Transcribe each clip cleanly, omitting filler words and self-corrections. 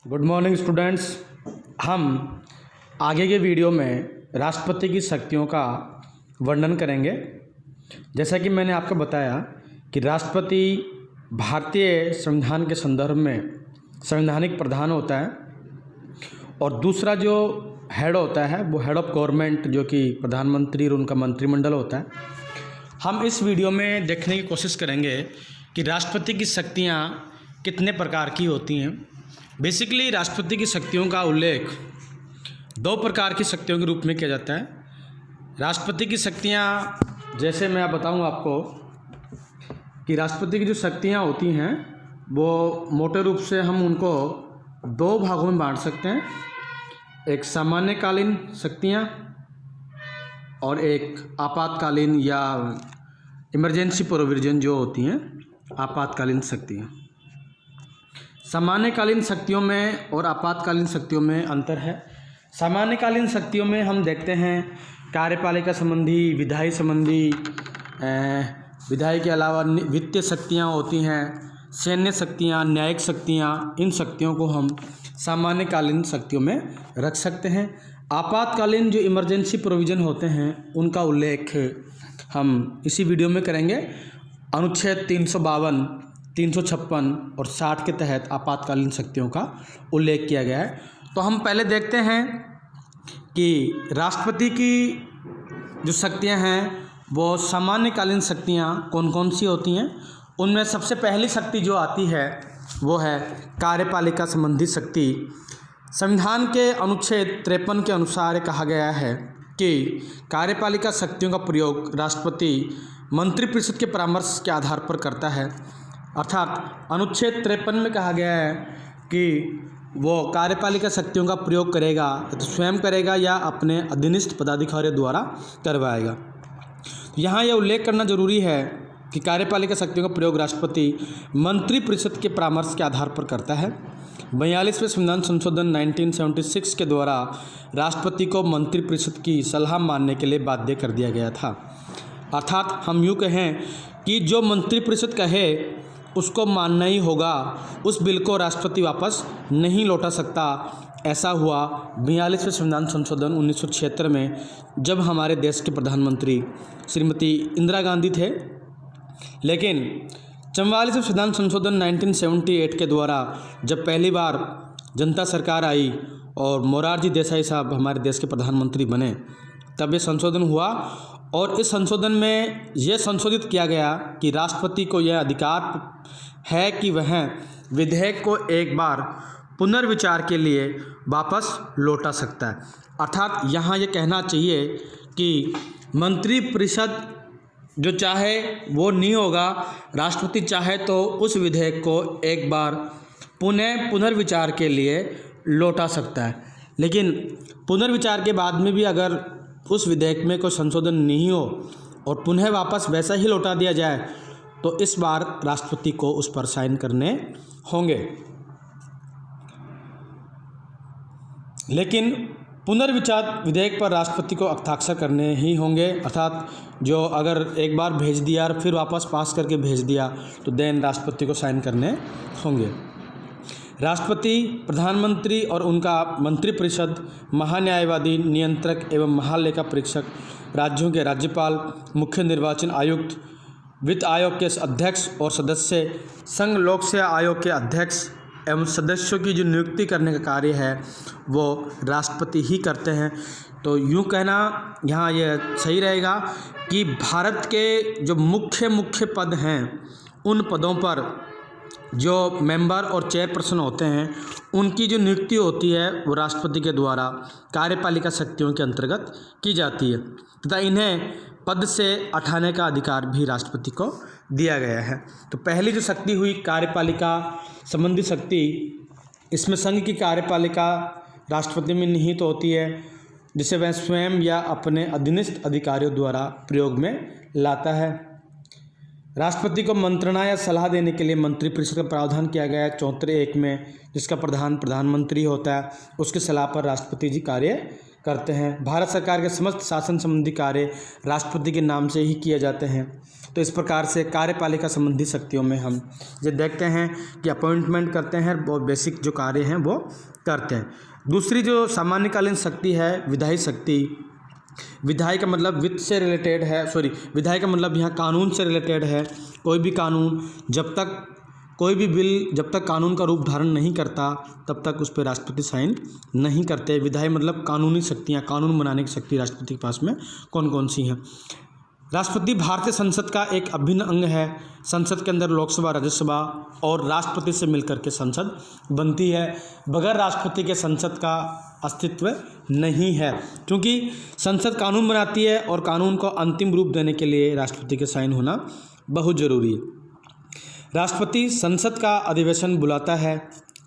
Good morning students. हम आगे के वीडियो में राष्ट्रपति की शक्तियों का वर्णन करेंगे। जैसा कि मैंने आपको बताया कि राष्ट्रपति भारतीय संविधान के संदर्भ में संवैधानिक प्रधान होता है और दूसरा जो हेड होता है वो हेड ऑफ गवर्नमेंट जो कि प्रधानमंत्री और उनका मंत्रिमंडल होता है। हम इस वीडियो में देखने की कोशिश करेंगे कि राष्ट्रपति की शक्तियाँ कितने प्रकार की होती हैं। बेसिकली राष्ट्रपति की शक्तियों का उल्लेख दो प्रकार की शक्तियों के रूप में किया जाता है। राष्ट्रपति की शक्तियाँ, जैसे मैं बताऊं आपको कि राष्ट्रपति की जो शक्तियाँ होती हैं वो मोटे रूप से हम उनको दो भागों में बांट सकते हैं। एक सामान्यकालीन शक्तियाँ और एक आपातकालीन या इमरजेंसी प्रोविजन जो होती हैं आपातकालीन शक्तियाँ। सामान्यकालीन शक्तियों में और आपातकालीन शक्तियों में अंतर है। सामान्यकालीन शक्तियों में हम देखते हैं कार्यपालिका संबंधी, विधायी संबंधी, विधायी के अलावा वित्तीय शक्तियाँ होती हैं, सैन्य शक्तियाँ, न्यायिक शक्तियाँ। इन शक्तियों को हम सामान्यकालीन शक्तियों में रख सकते हैं। आपातकालीन जो इमरजेंसी प्रोविज़न होते हैं उनका उल्लेख हम इसी वीडियो में करेंगे। अनुच्छेद 352, 356 और 60 के तहत आपातकालीन शक्तियों का उल्लेख किया गया है। तो हम पहले देखते हैं कि राष्ट्रपति की जो शक्तियां हैं वो सामान्यकालीन शक्तियां कौन कौन सी होती हैं। उनमें सबसे पहली शक्ति जो आती है वो है कार्यपालिका संबंधी शक्ति। संविधान के अनुच्छेद 53 के अनुसार कहा गया है कि कार्यपालिका शक्तियों का प्रयोग राष्ट्रपति मंत्रिपरिषद के परामर्श के आधार पर करता है। अर्थात अनुच्छेद 53 में कहा गया है कि वो कार्यपालिका शक्तियों का प्रयोग करेगा, तो स्वयं करेगा या अपने अधीनस्थ पदाधिकारियों द्वारा करवाएगा। यहाँ यह उल्लेख करना जरूरी है कि कार्यपालिका शक्तियों का प्रयोग राष्ट्रपति मंत्रिपरिषद के परामर्श के आधार पर करता है। 42वें संविधान संशोधन 1976 के द्वारा राष्ट्रपति को मंत्रिपरिषद की सलाह मानने के लिए बाध्य कर दिया गया था। अर्थात हम यूँ कहें कि जो मंत्रिपरिषद कहे उसको मानना ही होगा, उस बिल को राष्ट्रपति वापस नहीं लौटा सकता। ऐसा हुआ 42वें संविधान संशोधन 1976 में, जब हमारे देश के प्रधानमंत्री श्रीमती इंदिरा गांधी थे। लेकिन 44वें संविधान संशोधन 1978 के द्वारा जब पहली बार जनता सरकार आई और मोरारजी देसाई साहब हमारे देश के प्रधानमंत्री बने, तब ये संशोधन हुआ और इस संशोधन में यह संशोधित किया गया कि राष्ट्रपति को यह अधिकार है कि वह विधेयक को एक बार पुनर्विचार के लिए वापस लौटा सकता है। अर्थात यहाँ ये कहना चाहिए कि मंत्रिपरिषद जो चाहे वो नहीं होगा, राष्ट्रपति चाहे तो उस विधेयक को एक बार पुनर्विचार के लिए लौटा सकता है। लेकिन पुनर्विचार के बाद में भी अगर उस विधेयक में कोई संशोधन नहीं हो और पुनः वापस वैसा ही लौटा दिया जाए तो इस बार राष्ट्रपति को उस पर साइन करने होंगे। लेकिन पुनर्विचार विधेयक पर राष्ट्रपति को हस्ताक्षर करने ही होंगे। अर्थात जो अगर एक बार भेज दिया और फिर वापस पास करके भेज दिया तो देन राष्ट्रपति को साइन करने होंगे। राष्ट्रपति, प्रधानमंत्री और उनका मंत्रिपरिषद, महान्यायवादी, नियंत्रक एवं महालेखा परीक्षक, राज्यों के राज्यपाल, मुख्य निर्वाचन आयुक्त, वित्त आयोग के अध्यक्ष और सदस्य, संघ लोक सेवा आयोग के अध्यक्ष एवं सदस्यों की जो नियुक्ति करने का कार्य है वो राष्ट्रपति ही करते हैं। तो यूँ कहना यहाँ यह सही रहेगा कि भारत के जो मुख्य पद हैं उन पदों पर जो मेंबर और चेयरपर्सन होते हैं उनकी जो नियुक्ति होती है वो राष्ट्रपति के द्वारा कार्यपालिका शक्तियों के अंतर्गत की जाती है तथा इन्हें पद से हटाने का अधिकार भी राष्ट्रपति को दिया गया है। तो पहली जो शक्ति हुई कार्यपालिका संबंधी शक्ति, इसमें संघ की कार्यपालिका राष्ट्रपति में निहित होती है जिसे वह स्वयं या अपने अधीनस्थ अधिकारियों द्वारा प्रयोग में लाता है। राष्ट्रपति को मंत्रणा या सलाह देने के लिए मंत्रिपरिषद का प्रावधान किया गया है 74(1) में, जिसका प्रधानमंत्री होता है। उसकी सलाह पर राष्ट्रपति जी कार्य करते हैं। भारत सरकार के समस्त शासन संबंधी कार्य राष्ट्रपति के नाम से ही किए जाते हैं। तो इस प्रकार से कार्यपालिका संबंधी शक्तियों में हम ये देखते हैं कि अपॉइंटमेंट करते हैं और बेसिक जो कार्य हैं वो करते हैं। दूसरी जो सामान्यकालीन शक्ति है विधायी शक्ति। विधायी का मतलब वित्त से रिलेटेड है, विधायी का मतलब यहाँ कानून से रिलेटेड है। कोई भी कानून कोई भी बिल जब तक कानून का रूप धारण नहीं करता तब तक उस पर राष्ट्रपति साइन नहीं करते। विधायी मतलब कानूनी शक्तियाँ, कानून बनाने की शक्ति राष्ट्रपति के पास में कौन कौन सी हैं। राष्ट्रपति भारतीय संसद का एक अभिन्न अंग है। संसद के अंदर लोकसभा, राज्यसभा और राष्ट्रपति से मिलकर के संसद बनती है। बगैर राष्ट्रपति के संसद का अस्तित्व नहीं है, क्योंकि संसद कानून बनाती है और कानून को अंतिम रूप देने के लिए राष्ट्रपति के साइन होना बहुत ज़रूरी है। राष्ट्रपति संसद का अधिवेशन बुलाता है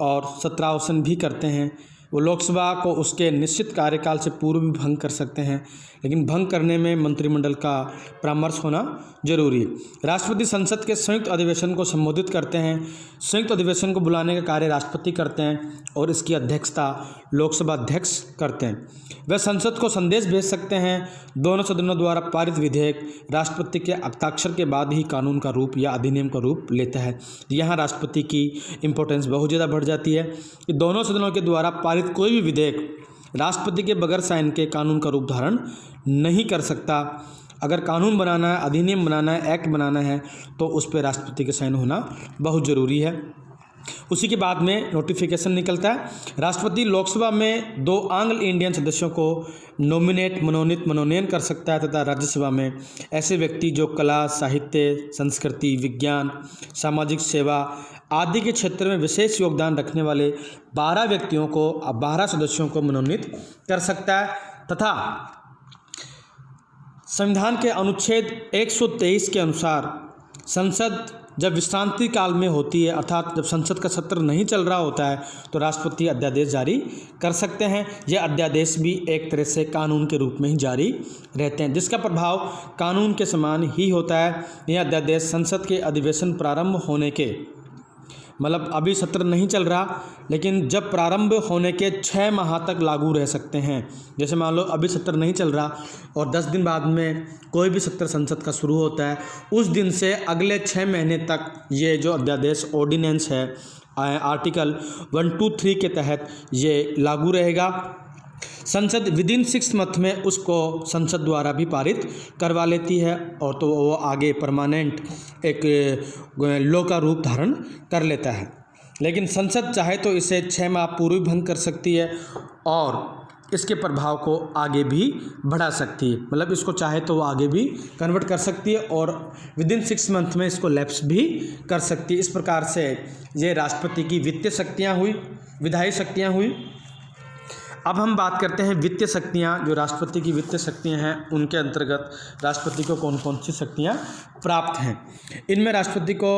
और सत्रावसान भी करते हैं। वो लोकसभा को उसके निश्चित कार्यकाल से पूर्व भी भंग कर सकते हैं, लेकिन भंग करने में मंत्रिमंडल का परामर्श होना जरूरी है। राष्ट्रपति संसद के संयुक्त अधिवेशन को संबोधित करते हैं। संयुक्त अधिवेशन को बुलाने का कार्य राष्ट्रपति करते हैं और इसकी अध्यक्षता लोकसभा अध्यक्ष करते हैं। वह संसद को संदेश भेज सकते हैं। दोनों सदनों द्वारा पारित विधेयक राष्ट्रपति के हस्ताक्षर के बाद ही कानून का रूप या अधिनियम का रूप लेता है। यहाँ राष्ट्रपति की इम्पोर्टेंस बहुत ज़्यादा बढ़ जाती है कि दोनों सदनों के द्वारा पारित कोई भी विधेयक राष्ट्रपति के बगैर साइन के कानून का रूप धारण नहीं कर सकता। अगर कानून बनाना है, अधिनियम बनाना है, एक्ट बनाना है तो उस पर राष्ट्रपति के साइन होना बहुत ज़रूरी है। उसी के बाद में नोटिफिकेशन निकलता है। राष्ट्रपति लोकसभा में 2 आंग्ल इंडियन सदस्यों को मनोनयन कर सकता है तथा राज्यसभा में ऐसे व्यक्ति जो कला, साहित्य, संस्कृति, विज्ञान, सामाजिक सेवा आदि के क्षेत्र में विशेष योगदान रखने वाले 12 सदस्यों को मनोनीत कर सकता है। तथा संविधान के अनुच्छेद 123 के अनुसार संसद जब विश्रांति काल में होती है, अर्थात जब संसद का सत्र नहीं चल रहा होता है, तो राष्ट्रपति अध्यादेश जारी कर सकते हैं। यह अध्यादेश भी एक तरह से कानून के रूप में ही जारी रहते हैं, जिसका प्रभाव कानून के समान ही होता है। यह अध्यादेश संसद के अधिवेशन प्रारंभ होने के, मतलब अभी सत्र नहीं चल रहा, लेकिन जब प्रारंभ होने के 6 माह तक लागू रह सकते हैं। जैसे मान लो अभी सत्र नहीं चल रहा और 10 दिन बाद में कोई भी सत्र संसद का शुरू होता है, उस दिन से अगले 6 महीने तक ये जो अध्यादेश ऑर्डिनेंस है आर्टिकल 123 के तहत ये लागू रहेगा। संसद विदिन 6 मंथ में उसको संसद द्वारा भी पारित करवा लेती है और तो वो आगे परमानेंट एक लॉ का रूप धारण कर लेता है। लेकिन संसद चाहे तो इसे 6 माह पूर्व भंग कर सकती है और इसके प्रभाव को आगे भी बढ़ा सकती है। मतलब इसको चाहे तो वो आगे भी कन्वर्ट कर सकती है और विदिन 6 मंथ में इसको लैप्स भी कर सकती है। इस प्रकार से ये राष्ट्रपति की वित्तीय शक्तियाँ हुई, विधायी शक्तियाँ हुई। अब हम बात करते हैं वित्तीय शक्तियाँ। जो राष्ट्रपति की वित्तीय शक्तियाँ हैं उनके अंतर्गत राष्ट्रपति को कौन कौन सी शक्तियाँ प्राप्त हैं। इनमें राष्ट्रपति को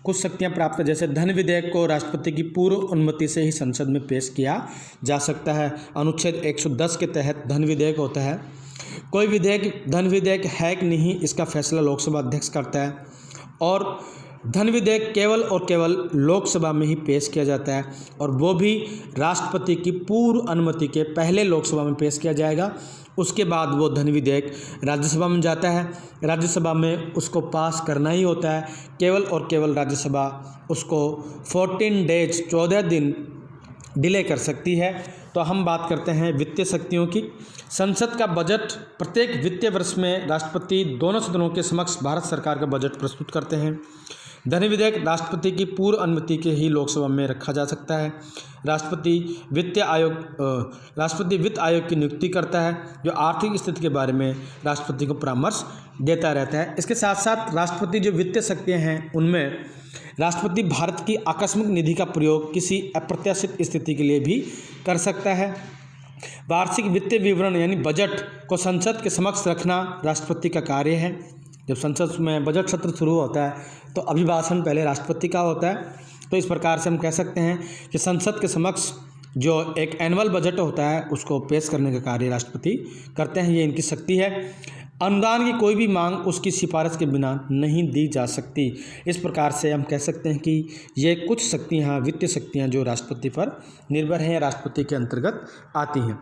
कुछ शक्तियाँ प्राप्त है, जैसे धन विधेयक को राष्ट्रपति की पूर्व अनुमति से ही संसद में पेश किया जा सकता है। अनुच्छेद 110 के तहत धन विधेयक होता है। कोई विधेयक धन विधेयक है कि नहीं इसका फैसला लोकसभा अध्यक्ष करता है और धन विधेयक केवल और केवल लोकसभा में ही पेश किया जाता है और वो भी राष्ट्रपति की पूर्व अनुमति के पहले लोकसभा में पेश किया जाएगा। उसके बाद वो धन विधेयक राज्यसभा में जाता है। राज्यसभा में उसको पास करना ही होता है। केवल और केवल राज्यसभा उसको 14 डेज 14 दिन डिले कर सकती है। तो हम बात करते हैं वित्तीय शक्तियों की। संसद का बजट प्रत्येक वित्तीय वर्ष में राष्ट्रपति दोनों सदनों के समक्ष भारत सरकार का बजट प्रस्तुत करते हैं। धन विधेयक राष्ट्रपति की पूर्व अनुमति के ही लोकसभा में रखा जा सकता है। राष्ट्रपति वित्त आयोग की नियुक्ति करता है, जो आर्थिक स्थिति के बारे में राष्ट्रपति को परामर्श देता रहता है। इसके साथ साथ राष्ट्रपति जो वित्तीय शक्तियाँ हैं उनमें राष्ट्रपति भारत की आकस्मिक निधि का प्रयोग किसी अप्रत्याशित स्थिति के लिए भी कर सकता है। वार्षिक वित्तीय विवरण यानी बजट को संसद के समक्ष रखना राष्ट्रपति का कार्य है। जब संसद में बजट सत्र शुरू होता है तो अभिभाषण पहले राष्ट्रपति का होता है। तो इस प्रकार से हम कह सकते हैं कि संसद के समक्ष जो एक एनुअल बजट होता है उसको पेश करने का कार्य राष्ट्रपति करते हैं। ये इनकी शक्ति है। अनुदान की कोई भी मांग उसकी सिफारिश के बिना नहीं दी जा सकती। इस प्रकार से हम कह सकते हैं कि ये कुछ शक्तियाँ, वित्तीय शक्तियाँ जो राष्ट्रपति पर निर्भर हैं, राष्ट्रपति के अंतर्गत आती हैं।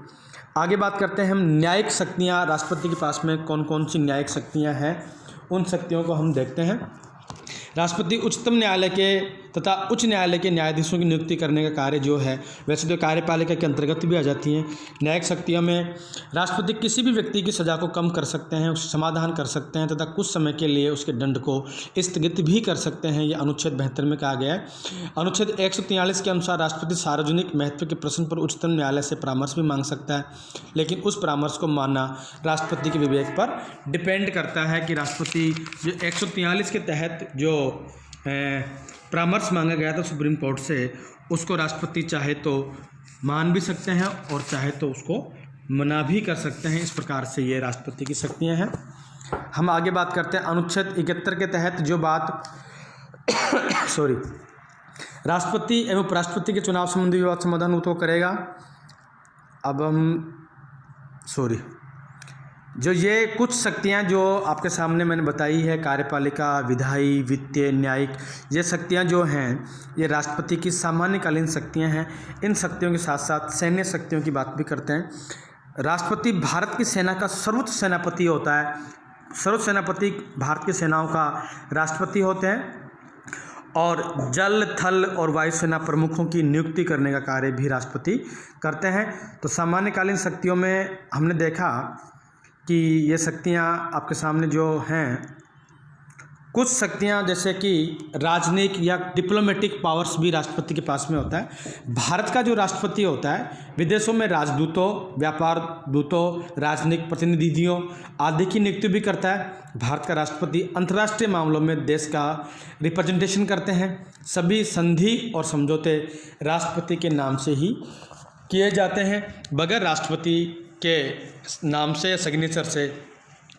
आगे बात करते हैं हम न्यायिक शक्तियाँ। राष्ट्रपति के पास में कौन कौन सी न्यायिक शक्तियाँ हैं, उन शक्तियों को हम देखते हैं। राष्ट्रपति उच्चतम न्यायालय के तथा उच्च न्यायालय के न्यायाधीशों की नियुक्ति करने का कार्य जो है, वैसे तो कार्यपालिका के अंतर्गत भी आ जाती हैं। न्यायिक शक्तियों में राष्ट्रपति किसी भी व्यक्ति की सज़ा को कम कर सकते हैं, उसका समाधान कर सकते हैं तथा कुछ समय के लिए उसके दंड को स्थगित भी कर सकते हैं। ये अनुच्छेद 72 में कहा गया है। अनुच्छेद 143 के अनुसार राष्ट्रपति सार्वजनिक महत्व के प्रश्न पर उच्चतम न्यायालय से परामर्श भी मांग सकता है, लेकिन उस परामर्श को मानना राष्ट्रपति के विवेक पर डिपेंड करता है कि राष्ट्रपति जो 143 के तहत जो परामर्श मांगा गया था सुप्रीम कोर्ट से, उसको राष्ट्रपति चाहे तो मान भी सकते हैं और चाहे तो उसको मना भी कर सकते हैं। इस प्रकार से ये राष्ट्रपति की शक्तियां हैं। हम आगे बात करते हैं अनुच्छेद 71 के तहत जो बात राष्ट्रपति एवं उपराष्ट्रपति के चुनाव संबंधी विवाद समाधान तो करेगा। अब हम जो ये कुछ शक्तियाँ जो आपके सामने मैंने बताई है, कार्यपालिका, विधायी, वित्तीय, न्यायिक, ये शक्तियाँ जो हैं ये राष्ट्रपति की सामान्यकालीन शक्तियाँ हैं। इन शक्तियों के साथ साथ सैन्य शक्तियों की बात भी करते हैं। राष्ट्रपति भारत की सेना का सर्वोच्च सेनापति होता है। सर्वोच्च सेनापति भारत की सेनाओं का राष्ट्रपति होते हैं और जल, थल और वायुसेना प्रमुखों की नियुक्ति करने का कार्य भी राष्ट्रपति करते हैं। तो सामान्यकालीन शक्तियों में हमने देखा कि ये शक्तियाँ आपके सामने जो हैं, कुछ शक्तियाँ जैसे कि राजनयिक या डिप्लोमेटिक पावर्स भी राष्ट्रपति के पास में होता है। भारत का जो राष्ट्रपति होता है विदेशों में राजदूतों, व्यापार दूतों, राजनयिक प्रतिनिधियों आदि की नियुक्ति भी करता है। भारत का राष्ट्रपति अंतर्राष्ट्रीय मामलों में देश का रिप्रेजेंटेशन करते हैं। सभी संधि और समझौते राष्ट्रपति के नाम से ही किए जाते हैं। बगैर राष्ट्रपति के नाम से या सिग्नेचर से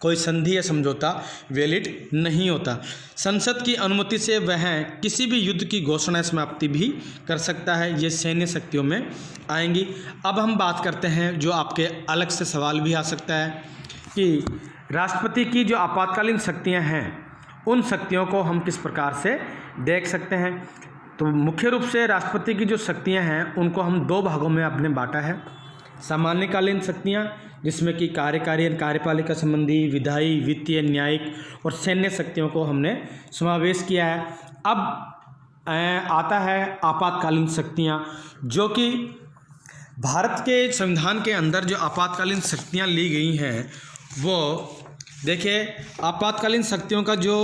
कोई संधि या समझौता वैलिड नहीं होता। संसद की अनुमति से वह किसी भी युद्ध की घोषणा समाप्ति भी कर सकता है। ये सैन्य शक्तियों में आएंगी। अब हम बात करते हैं जो आपके अलग से सवाल भी आ सकता है कि राष्ट्रपति की जो आपातकालीन शक्तियां हैं, उन शक्तियों को हम किस प्रकार से देख सकते हैं। तो मुख्य रूप से राष्ट्रपति की जो शक्तियाँ हैं उनको हम दो भागों में आपने बांटा है। सामान्यकालीन शक्तियाँ जिसमें कि कार्यकारी और कार्यपालिका संबंधी, विधायी, वित्तीय, न्यायिक और सैन्य शक्तियों को हमने समावेश किया है। अब आता है आपातकालीन शक्तियाँ, जो कि भारत के संविधान के अंदर जो आपातकालीन शक्तियाँ ली गई हैं वो देखिए, आपातकालीन शक्तियों का जो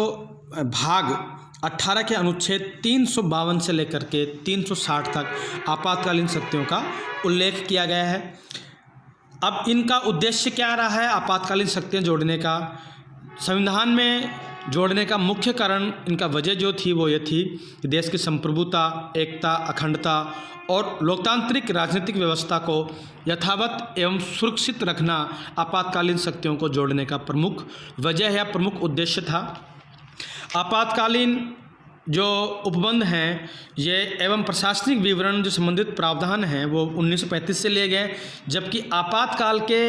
भाग 18 के अनुच्छेद 352 से लेकर के 360 तक आपातकालीन शक्तियों का उल्लेख किया गया है। अब इनका उद्देश्य क्या रहा है आपातकालीन शक्तियाँ जोड़ने का? संविधान में जोड़ने का मुख्य कारण, इनका वजह जो थी वो ये थी कि देश की संप्रभुता, एकता, अखंडता और लोकतांत्रिक राजनीतिक व्यवस्था को यथावत एवं सुरक्षित रखना आपातकालीन शक्तियों को जोड़ने का प्रमुख वजह या प्रमुख उद्देश्य था। आपातकालीन जो उपबंध हैं ये एवं प्रशासनिक विवरण जो संबंधित प्रावधान हैं वो 1935 से लिए गए, जबकि आपातकाल के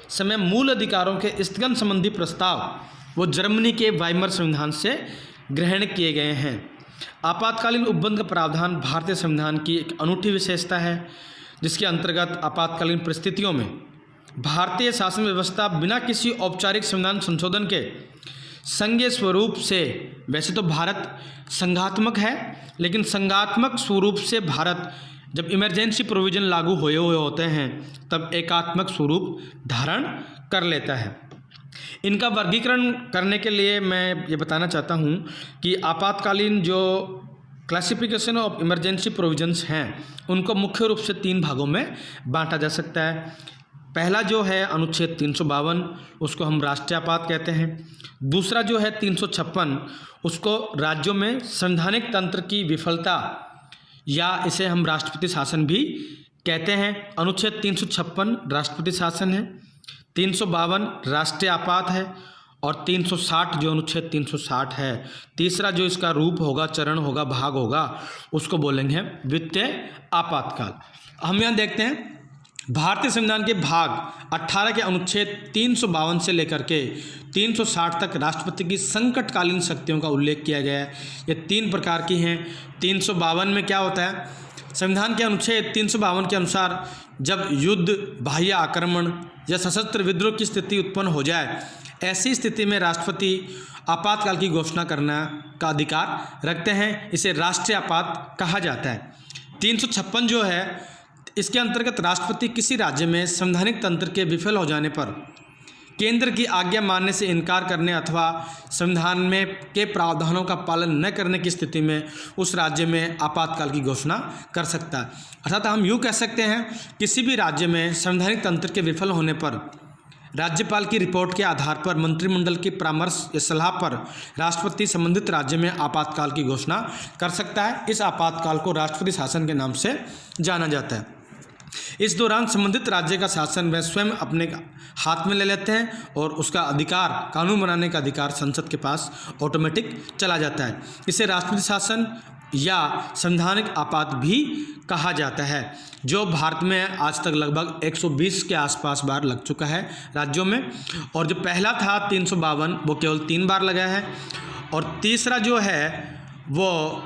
समय मूल अधिकारों के स्थगन संबंधी प्रस्ताव वो जर्मनी के वाइमर संविधान से ग्रहण किए गए हैं। आपातकालीन उपबंध का प्रावधान भारतीय संविधान की एक अनूठी विशेषता है, जिसके अंतर्गत आपातकालीन परिस्थितियों में भारतीय शासन व्यवस्था बिना किसी औपचारिक संविधान संशोधन के संघीय स्वरूप से, वैसे तो भारत संघात्मक है, लेकिन संघात्मक स्वरूप से भारत जब इमरजेंसी प्रोविज़न लागू हुए होते हैं तब एकात्मक स्वरूप धारण कर लेता है। इनका वर्गीकरण करने के लिए मैं ये बताना चाहता हूँ कि आपातकालीन जो क्लासिफिकेशन ऑफ इमरजेंसी प्रोविजंस हैं उनको मुख्य रूप से 3 भागों में बांटा जा सकता है। पहला जो है अनुच्छेद 352, उसको हम राष्ट्रीय आपात कहते हैं। दूसरा जो है 356, उसको राज्यों में संवैधानिक तंत्र की विफलता या इसे हम राष्ट्रपति शासन भी कहते हैं। अनुच्छेद 356 राष्ट्रपति शासन है, 352 राष्ट्रीय आपात है और 360 जो अनुच्छेद 360 है, तीसरा जो इसका रूप होगा, चरण होगा, भाग होगा, उसको बोलेंगे वित्तीय आपातकाल। हम यहाँ देखते हैं भारतीय संविधान के भाग 18 के अनुच्छेद 352 से लेकर के 360 तक राष्ट्रपति की संकटकालीन शक्तियों का उल्लेख किया गया है। ये 3 प्रकार की हैं। 352 में क्या होता है? संविधान के अनुच्छेद 352 के अनुसार जब युद्ध, बाह्य आक्रमण या सशस्त्र विद्रोह की स्थिति उत्पन्न हो जाए, ऐसी स्थिति में राष्ट्रपति आपातकाल की घोषणा करने का अधिकार रखते हैं। इसे राष्ट्रीय आपात कहा जाता है। 356 जो है, इसके अंतर्गत राष्ट्रपति किसी राज्य में संवैधानिक तंत्र के विफल हो जाने पर केंद्र की आज्ञा मानने से इनकार करने अथवा संविधान में के प्रावधानों का पालन न करने की स्थिति में उस राज्य में आपातकाल की घोषणा कर सकता है। अर्थात हम यूँ कह सकते हैं, किसी भी राज्य में संवैधानिक तंत्र के विफल होने पर राज्यपाल की रिपोर्ट के आधार पर मंत्रिमंडल की परामर्श या सलाह पर राष्ट्रपति संबंधित राज्य में आपातकाल की घोषणा कर सकता है। इस आपातकाल को राष्ट्रपति शासन के नाम से जाना जाता है। इस दौरान संबंधित राज्य का शासन वह स्वयं अपने हाथ में ले लेते हैं और उसका अधिकार, कानून बनाने का अधिकार संसद के पास ऑटोमेटिक चला जाता है। इसे राष्ट्रपति शासन या संवैधानिक आपात भी कहा जाता है, जो भारत में आज तक लगभग 120 के आसपास बार लग चुका है राज्यों में। और जो पहला था 352, वो केवल 3 बार लगा है। और तीसरा जो है वो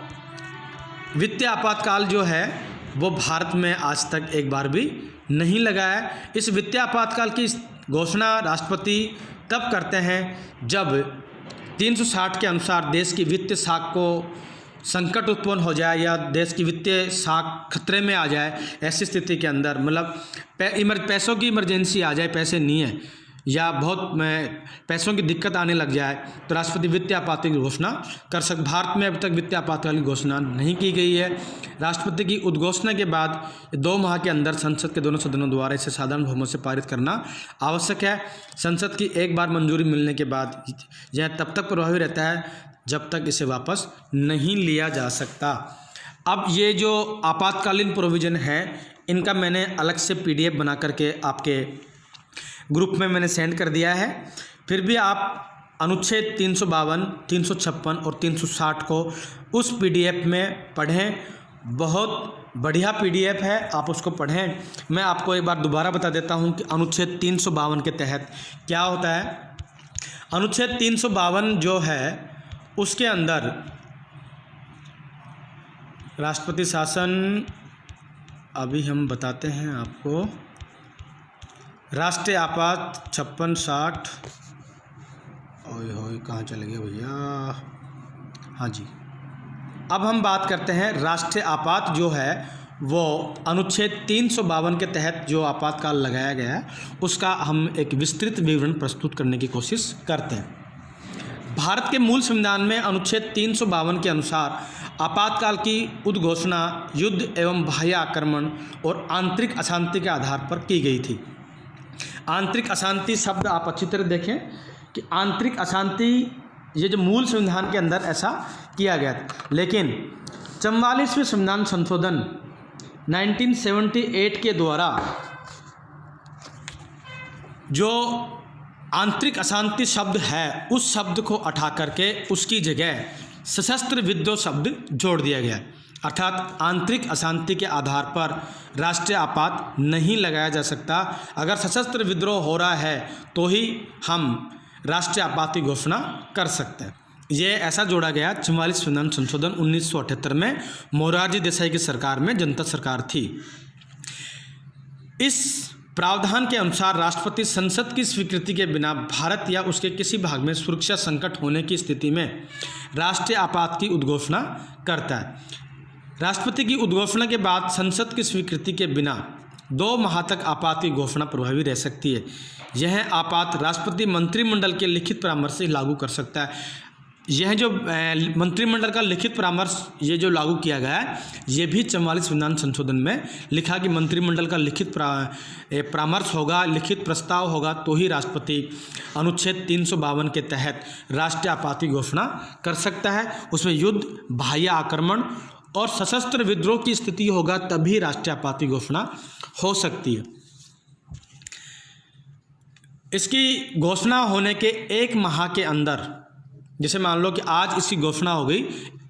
वित्तीय आपातकाल जो है वो भारत में आज तक एक बार भी नहीं लगा है। इस वित्तीय आपातकाल की घोषणा राष्ट्रपति तब करते हैं जब 360 के अनुसार देश की वित्तीय साख को संकट उत्पन्न हो जाए या देश की वित्तीय साख खतरे में आ जाए। ऐसी स्थिति के अंदर मतलब पैसों की इमरजेंसी आ जाए, पैसे नहीं है या बहुत पैसों की दिक्कत आने लग जाए, तो राष्ट्रपति वित्तीय आपात की घोषणा कर सकते। भारत में अब तक वित्तीय आपातकाल की घोषणा नहीं की गई है। राष्ट्रपति की उद्घोषणा के बाद 2 माह के अंदर संसद के दोनों सदनों द्वारा इसे साधारण बहुमत से पारित करना आवश्यक है। संसद की एक बार मंजूरी मिलने के बाद यह तब तक प्रभावी रहता है जब तक इसे वापस नहीं लिया जा सकता। अब ये जो आपातकालीन प्रोविज़न है, इनका मैंने अलग से PDF बना करके आपके ग्रुप में मैंने सेंड कर दिया है। फिर भी आप अनुच्छेद 352, 356 और 360 को उस PDF में पढ़ें। बहुत बढ़िया PDF है, आप उसको पढ़ें। मैं आपको एक बार दोबारा बता देता हूं कि अनुच्छेद 352 के तहत क्या होता है। अनुच्छेद 352 जो है उसके अंदर राष्ट्रपति शासन, अभी हम बताते हैं आपको, राष्ट्रीय आपात 56-60, ओए होए कहाँ चले गए भैया, हाँ जी। अब हम बात करते हैं राष्ट्रीय आपात जो है वो अनुच्छेद 352 के तहत जो आपातकाल लगाया गया है उसका हम एक विस्तृत विवरण प्रस्तुत करने की कोशिश करते हैं। भारत के मूल संविधान में अनुच्छेद 352 के अनुसार आपातकाल की उद्घोषणा युद्ध एवं बाह्य आक्रमण और आंतरिक अशांति के आधार पर की गई थी। आंतरिक अशांति शब्द आप अच्छी तरह देखें कि आंतरिक अशांति, ये जो मूल संविधान के अंदर ऐसा किया गया था, लेकिन 44वें संविधान संशोधन 1978 के द्वारा जो आंतरिक अशांति शब्द है उस शब्द को हटा करके उसकी जगह सशस्त्र विद्रोह शब्द जोड़ दिया गया। अर्थात आंतरिक अशांति के आधार पर राष्ट्रीय आपात नहीं लगाया जा सकता। अगर सशस्त्र विद्रोह हो रहा है तो ही हम राष्ट्रीय आपात की घोषणा कर सकते हैं। ये ऐसा जोड़ा गया 44 संविधान संशोधन 1978 में मोरारजी देसाई की सरकार में, जनता सरकार थी। इस प्रावधान के अनुसार राष्ट्रपति संसद की स्वीकृति के बिना भारत या उसके किसी भाग में सुरक्षा संकट होने की स्थिति में राष्ट्रीय आपात की उद्घोषणा करता है। राष्ट्रपति की उद्घोषणा के बाद संसद की स्वीकृति के बिना 2 माह तक आपात की घोषणा प्रभावी रह सकती है। यह आपात राष्ट्रपति मंत्रिमंडल के लिखित परामर्श से लागू कर सकता है। यह जो मंत्रिमंडल का लिखित परामर्श ये जो लागू किया गया है, ये भी 44 संविधान संशोधन में लिखा कि मंत्रिमंडल का लिखित परामर्श होगा, लिखित प्रस्ताव होगा तो ही राष्ट्रपति अनुच्छेद 352 के तहत राष्ट्रीय आपात की घोषणा कर सकता है। उसमें युद्ध, बाह्य आक्रमण और सशस्त्र विद्रोह की स्थिति होगा तभी राष्ट्रीय आपात की घोषणा हो सकती है। इसकी घोषणा होने के 1 माह के अंदर, जैसे मान लो कि आज इसकी घोषणा हो गई,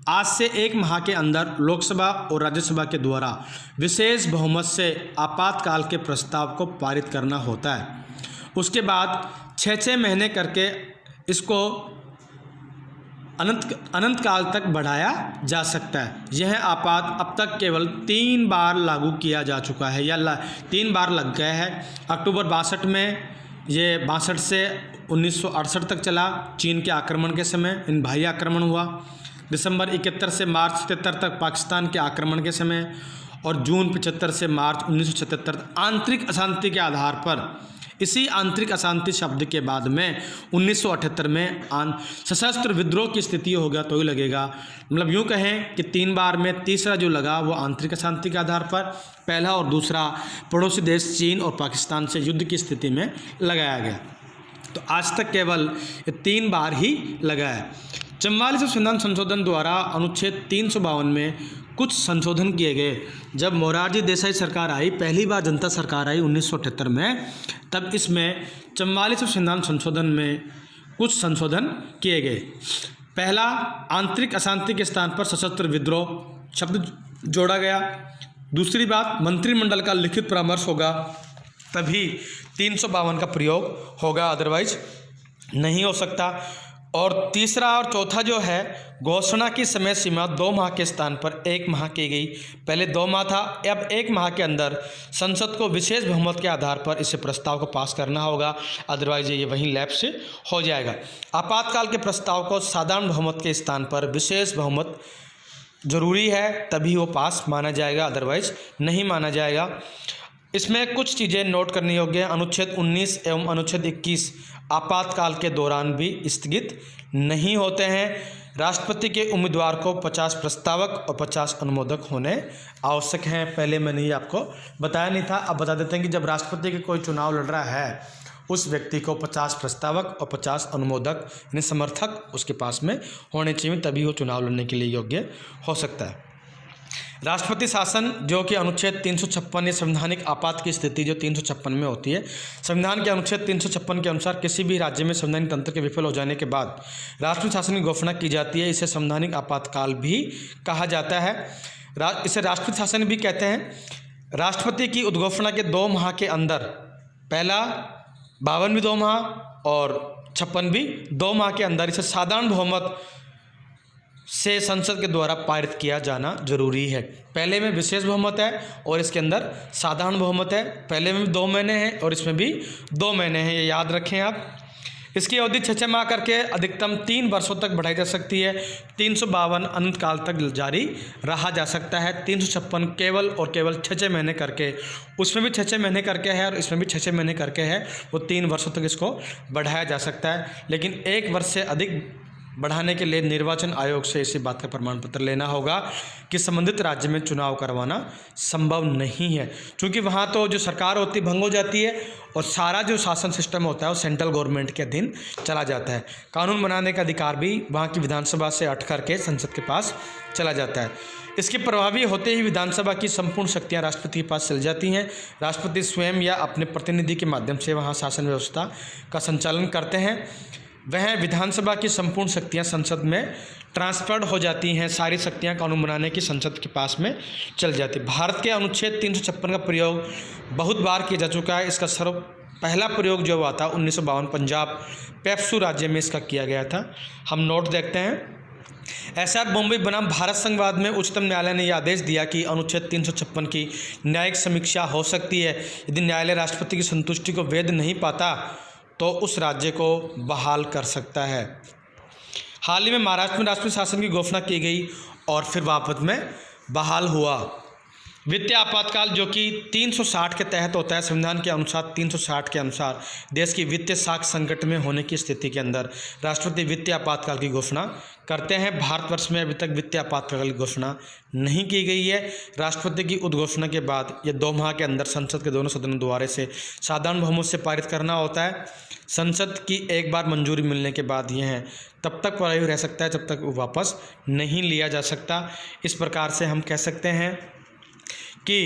आज से 1 माह के अंदर लोकसभा और राज्यसभा के द्वारा विशेष बहुमत से आपातकाल के प्रस्ताव को पारित करना होता है। उसके बाद 6-6 महीने करके इसको अनंत काल तक बढ़ाया जा सकता है। यह आपात अब तक केवल 3 बार लागू किया जा चुका है या 3 बार लग गया है। अक्टूबर 62 में ये 62 से 1968 तक चला, चीन के आक्रमण के समय इन भाई आक्रमण हुआ। दिसंबर 71 से मार्च 77 तक पाकिस्तान के आक्रमण के समय, और जून 75 से मार्च 1977 आंतरिक अशांति के आधार पर। इसी आंतरिक अशांति शब्द के बाद में 1978 में सशस्त्र विद्रोह की स्थिति हो गया तो ही लगेगा। मतलब यूँ कहें कि 3 बार में तीसरा जो लगा वो आंतरिक अशांति के आधार पर, पहला और दूसरा पड़ोसी देश चीन और पाकिस्तान से युद्ध की स्थिति में लगाया गया। तो आज तक केवल 3 बार ही लगा है। 44वें संविधान संशोधन द्वारा अनुच्छेद 352 में कुछ संशोधन किए गए। जब मोरारजी देसाई सरकार आई, पहली बार जनता सरकार आई 1978 में, तब इसमें 44वें संविधान संशोधन में कुछ संशोधन किए गए। पहला, आंतरिक अशांति के स्थान पर सशस्त्र विद्रोह शब्द जोड़ा गया। दूसरी बात, मंत्रिमंडल का लिखित परामर्श होगा तभी 352 का प्रयोग होगा, अदरवाइज नहीं हो सकता। और तीसरा और चौथा जो है, घोषणा की समय सीमा 2 माह के स्थान पर 1 माह की गई। पहले 2 माह था, अब 1 माह के अंदर संसद को विशेष बहुमत के आधार पर इसे प्रस्ताव को पास करना होगा, अदरवाइज ये वहीं लैप्स हो जाएगा। आपातकाल के प्रस्ताव को साधारण बहुमत के स्थान पर विशेष बहुमत जरूरी है, तभी वो पास माना जाएगा, अदरवाइज नहीं माना जाएगा। इसमें कुछ चीज़ें नोट करनी होगी। अनुच्छेद 19 एवं अनुच्छेद 21 आपातकाल के दौरान भी स्थगित नहीं होते हैं। राष्ट्रपति के उम्मीदवार को 50 प्रस्तावक और 50 अनुमोदक होने आवश्यक हैं। पहले मैंने ये आपको बताया नहीं था, अब बता देते हैं कि जब राष्ट्रपति के कोई चुनाव लड़ रहा है, उस व्यक्ति को 50 प्रस्तावक और 50 अनुमोदक यानी समर्थक उसके पास में होने चाहिए, तभी वो चुनाव लड़ने के लिए योग्य हो सकता है। राष्ट्रपति शासन जो कि अनुच्छेद 356 या संवैधानिक आपात की स्थिति जो 356 में होती है, संविधान के अनुच्छेद 356 के अनुसार किसी भी राज्य में संवैधानिक तंत्र के विफल हो जाने के बाद राष्ट्रपति शासन की घोषणा की जाती है। इसे संवैधानिक आपातकाल भी कहा जाता है। इसे राष्ट्रपति शासन भी कहते हैं। राष्ट्रपति की उद्घोषणा के 2 माह के अंदर, पहला 52 भी 2 माह और 56 भी 2 माह के अंदर इसे साधारण बहुमत से संसद के द्वारा पारित किया जाना जरूरी है। पहले में विशेष बहुमत है और इसके अंदर साधारण बहुमत है। पहले में भी 2 महीने हैं और इसमें भी 2 महीने हैं, ये याद रखें आप। इसकी अवधि 6 माह करके अधिकतम 3 वर्षों तक बढ़ाई जा सकती है। 352 अनंत काल तक जारी रहा जा सकता है। 356 केवल और केवल 6 महीने करके, उसमें भी 6 महीने करके है और इसमें भी 6 महीने करके है, वो 3 वर्षों तक इसको बढ़ाया जा सकता है। लेकिन 1 वर्ष से अधिक बढ़ाने के लिए निर्वाचन आयोग से इसी बात का प्रमाण पत्र लेना होगा कि संबंधित राज्य में चुनाव करवाना संभव नहीं है, क्योंकि वहाँ तो जो सरकार होती भंग हो जाती है और सारा जो शासन सिस्टम होता है वो सेंट्रल गवर्नमेंट के अधीन चला जाता है। कानून बनाने का अधिकार भी वहाँ की विधानसभा से हट करके संसद के पास चला जाता है। इसके प्रभावी होते ही विधानसभा की संपूर्ण शक्तियाँ राष्ट्रपति के पास चल जाती हैं। राष्ट्रपति स्वयं या अपने प्रतिनिधि के माध्यम से वहाँ शासन व्यवस्था का संचालन करते हैं। वह विधानसभा की संपूर्ण शक्तियां संसद में ट्रांसफर्ड हो जाती हैं। सारी शक्तियां कानून बनाने की संसद के पास में चल जाती। भारत के अनुच्छेद 356 का प्रयोग बहुत बार किया जा चुका है। इसका पहला प्रयोग जो हुआ था 1952 पंजाब पेप्सू राज्य में इसका किया गया था। हम नोट देखते हैं। एसआर बॉम्बे बनाम भारत संघवाद में उच्चतम न्यायालय ने यह आदेश दिया कि अनुच्छेद 356 की न्यायिक समीक्षा हो सकती है। यदि न्यायालय राष्ट्रपति की संतुष्टि को वैध नहीं पाता तो उस राज्य को बहाल कर सकता है। हाल ही में महाराष्ट्र में राष्ट्रपति शासन की घोषणा की गई और फिर वापस में बहाल हुआ। वित्तीय आपातकाल जो कि 360 के तहत होता है, संविधान के अनुसार 360 के अनुसार देश की वित्तीय साख संकट में होने की स्थिति के अंदर राष्ट्रपति वित्तीय आपातकाल की घोषणा करते हैं। भारतवर्ष में अभी तक वित्तीय आपातकाल की घोषणा नहीं की गई है। राष्ट्रपति की उद्घोषणा के बाद ये 2 माह के अंदर संसद के दोनों सदनों द्वारा से साधारण बहुमत से पारित करना होता है। संसद की एक बार मंजूरी मिलने के बाद यह तब तक प्रभावी रह सकता है जब तक वो वापस नहीं लिया जा सकता। इस प्रकार से हम कह सकते हैं कि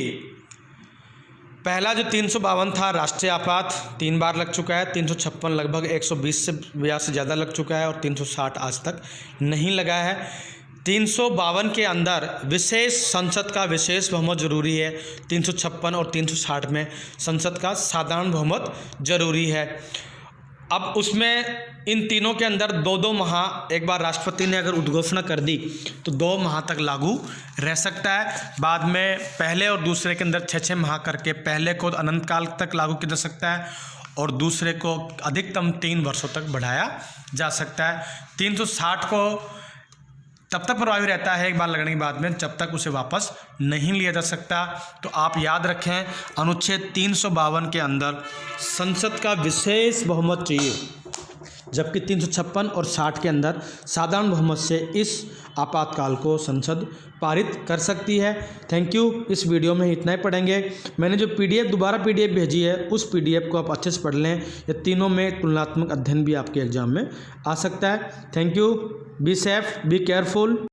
पहला जो 352 था राष्ट्रीय आपात 3 बार लग चुका है। 356 लगभग 120 से ज़्यादा लग चुका है और 360 आज तक नहीं लगा है। 352 के अंदर विशेष संसद का विशेष बहुमत जरूरी है, 356 और 360 में संसद का साधारण बहुमत जरूरी है। अब उसमें इन तीनों के अंदर 2-2 माह, एक बार राष्ट्रपति ने अगर उद्घोषणा कर दी तो 2 माह तक लागू रह सकता है। बाद में पहले और दूसरे के अंदर 6-6 माह करके पहले को अनंत काल तक लागू किया जा सकता है और दूसरे को अधिकतम 3 वर्षों तक बढ़ाया जा सकता है। 360 को तब तक प्रभावी रहता है एक बार लगने के बाद में जब तक उसे वापस नहीं लिया जा सकता। तो आप याद रखें, अनुच्छेद 352 के अंदर संसद का विशेष बहुमत चाहिए, जबकि 356 और 60 के अंदर साधारण बहुमत से इस आपातकाल को संसद पारित कर सकती है। Thank you. इस वीडियो में इतना ही पढ़ेंगे। मैंने जो दोबारा पीडीएफ भेजी है उस पीडीएफ को आप अच्छे से पढ़ लें। ये तीनों में तुलनात्मक अध्ययन भी आपके एग्जाम में आ सकता है। Thank you. Be safe, be careful.